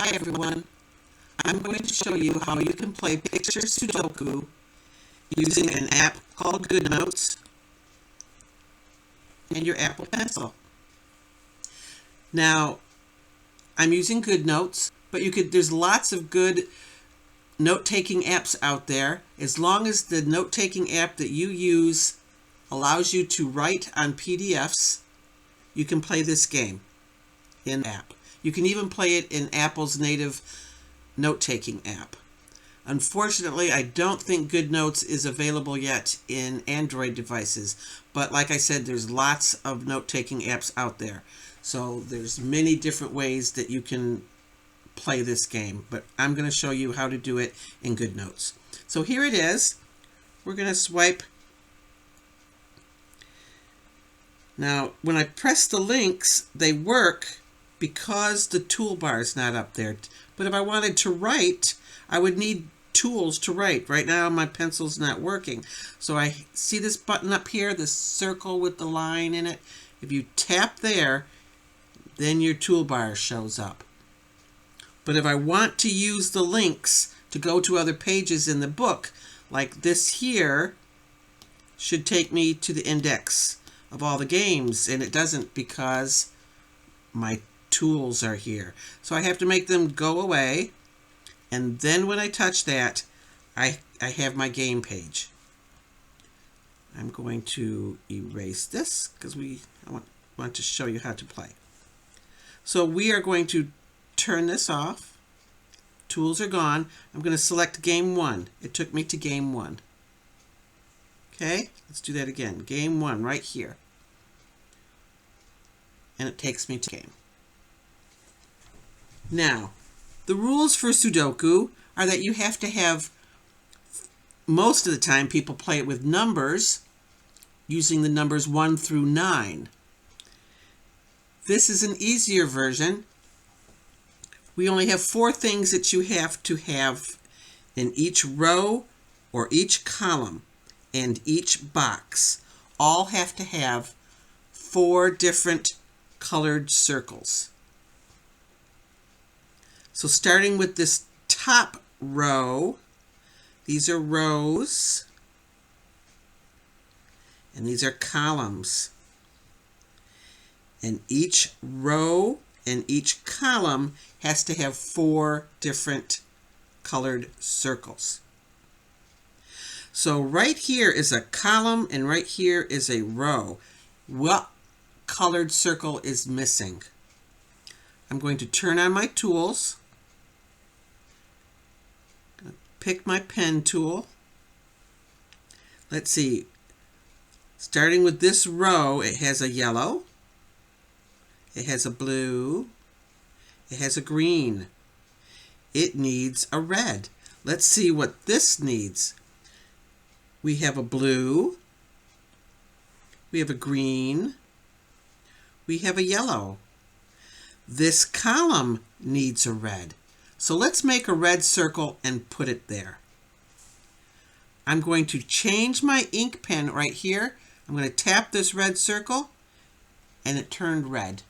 Hi everyone, I'm going to show you how you can play Picture Sudoku using an app called GoodNotes and your Apple Pencil. Now, I'm using GoodNotes, but there's lots of good note-taking apps out there. As long as the note-taking app that you use allows you to write on PDFs, you can play this game in the app. You can even play it in Apple's native note-taking app. Unfortunately, I don't think GoodNotes is available yet in Android devices, but like I said, there's lots of note-taking apps out there. So there's many different ways that you can play this game, but I'm going to show you how to do it in GoodNotes. So here it is. We're going to swipe. Now, when I press the links, they work because the toolbar is not up there. But if I wanted to write, I would need tools to write. Right now, my pencil's not working. So I see this button up here, this circle with the line in it. If you tap there, then your toolbar shows up. But if I want to use the links to go to other pages in the book, like this here, should take me to the index of all the games, and it doesn't because my tools are here. So I have to make them go away, and then when I touch that, I have my game page. I'm going to erase this because I want to show you how to play. So we are going to turn this off. Tools are gone. I'm going to select game 1. It took me to game 1. Okay, let's do that again. Game 1 right here. And it takes me to game. Now, the rules for Sudoku are that you have to have, most of the time people play it with numbers, using the numbers 1 through 9. This is an easier version. We only have 4 things that you have to have in each row or each column and each box. All have to have 4 different colored circles. So starting with this top row, these are rows, and these are columns. And each row and each column has to have 4 different colored circles. So right here is a column and right here is a row. What colored circle is missing? I'm going to turn on my tools. Pick my pen tool. Let's see. Starting with this row, it has a yellow. It has a blue. It has a green. It needs a red. Let's see what this needs. We have a blue. We have a green. We have a yellow. This column needs a red. So let's make a red circle and put it there. I'm going to change my ink pen right here. I'm going to tap this red circle and it turned red.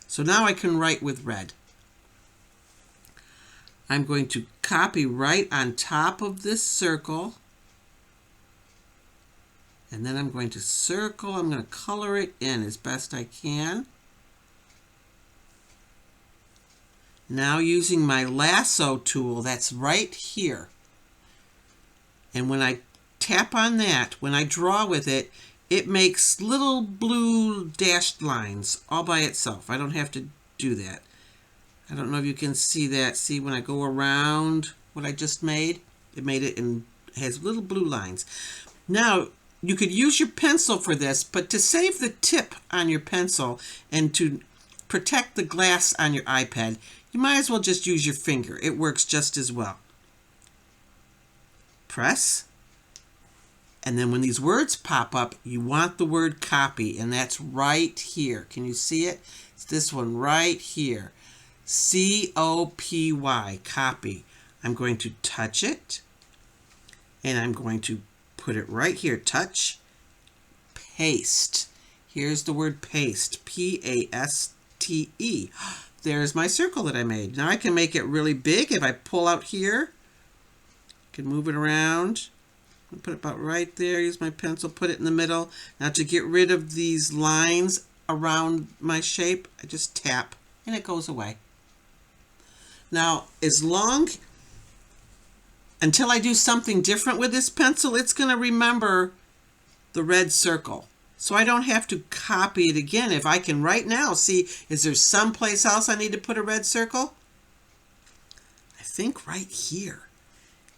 So now I can write with red. I'm going to copy right on top of this circle. And then I'm going to circle. I'm going to color it in as best I can. Now using my lasso tool, that's right here. And when I tap on that, when I draw with it, it makes little blue dashed lines all by itself. I don't have to do that. I don't know if you can see that. See, when I go around what I just made, it made it and has little blue lines. Now, you could use your pencil for this, but to save the tip on your pencil and to protect the glass on your iPad, you might as well just use your finger. It works just as well. Press. And then when these words pop up, you want the word copy, and that's right here. Can you see it? It's this one right here. C-O-P-Y, copy. I'm going to touch it, and I'm going to put it right here. Touch, paste. Here's the word paste, P-A-S-T. T-E. There's my circle that I made. Now I can make it really big. If I pull out here, I can move it around. I'll put it about right there. Use my pencil, put it in the middle. Now to get rid of these lines around my shape, I just tap and it goes away. Now, until I do something different with this pencil, it's going to remember the red circle. So I don't have to copy it again. If I can right now see, is there someplace else I need to put a red circle? I think right here.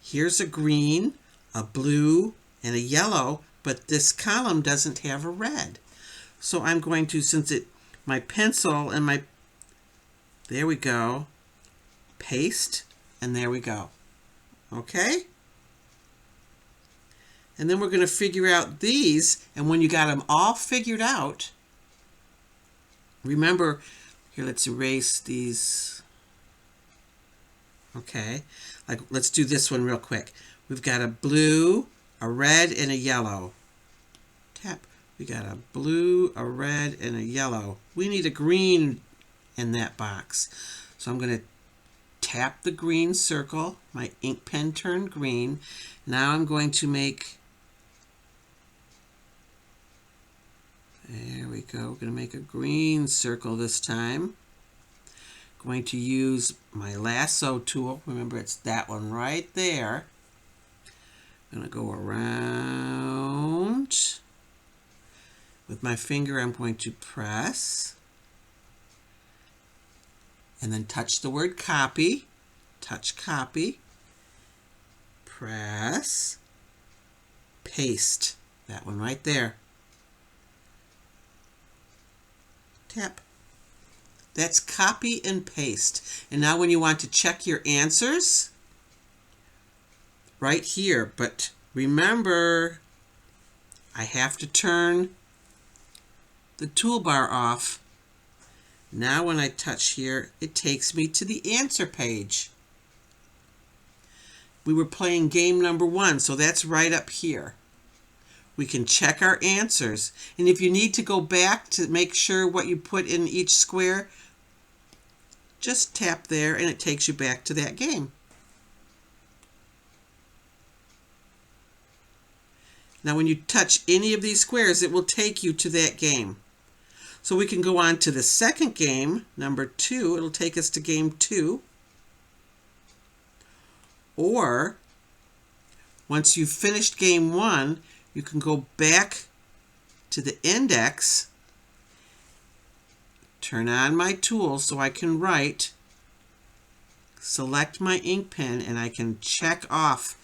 Here's a green, a blue, and a yellow, but this column doesn't have a red. So I'm going to, my pencil and there we go, paste, and there we go. Okay? And then we're going to figure out these, and when you got them all figured out, remember, here, let's erase these. Okay, let's do this one real quick. We've got a blue, a red, and a yellow. Tap. We got a blue, a red, and a yellow. We need a green in that box. So I'm going to tap the green circle. My ink pen turned green. Now I'm going to make, there we go. We're going to make a green circle this time. Going to use my lasso tool. Remember, it's that one right there. I'm going to go around. With my finger, I'm going to press. And then touch the word copy. Touch copy. Press. Paste. That one right there. Tap. That's copy and paste. And now when you want to check your answers, right here, but remember, I have to turn the toolbar off. Now when I touch here, it takes me to the answer page. We were playing game number 1, so that's right up here. We can check our answers. And if you need to go back to make sure what you put in each square, just tap there and it takes you back to that game. Now when you touch any of these squares, it will take you to that game. So we can go on to the second game, number 2. It'll take us to game 2. Or once you've finished game 1, you can go back to the index, turn on my tool so I can write, select my ink pen, and I can check off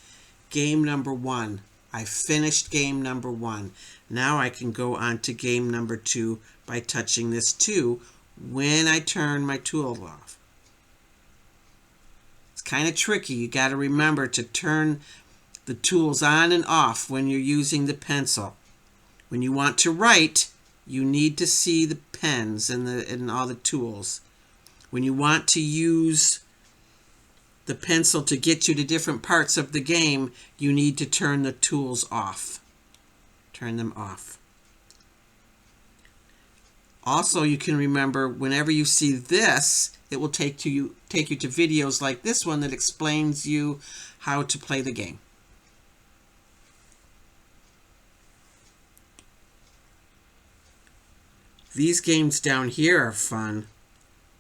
game number 1. I finished game number 1. Now I can go on to game number 2 by touching this 2 when I turn my tool off. It's kind of tricky. You got to remember to turn the tools on and off when you're using the pencil. When you want to write, you need to see the pens and all the tools. When you want to use the pencil to get you to different parts of the game, you need to turn the tools off. Turn them off. Also, you can remember whenever you see this, it will take you to videos like this one that explains you how to play the game. These games down here are fun.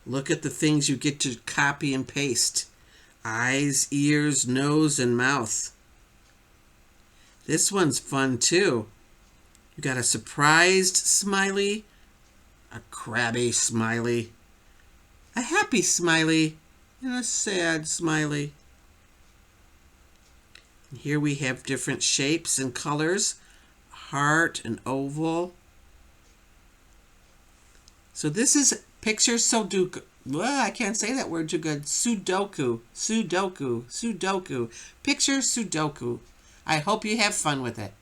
Look at the things you get to copy and paste. Eyes, ears, nose, and mouth. This one's fun too. You got a surprised smiley, a crabby smiley, a happy smiley, and a sad smiley. And here we have different shapes and colors, heart and oval. So this is Picture Sudoku. Well, I can't say that word too good. Sudoku. Picture Sudoku. I hope you have fun with it.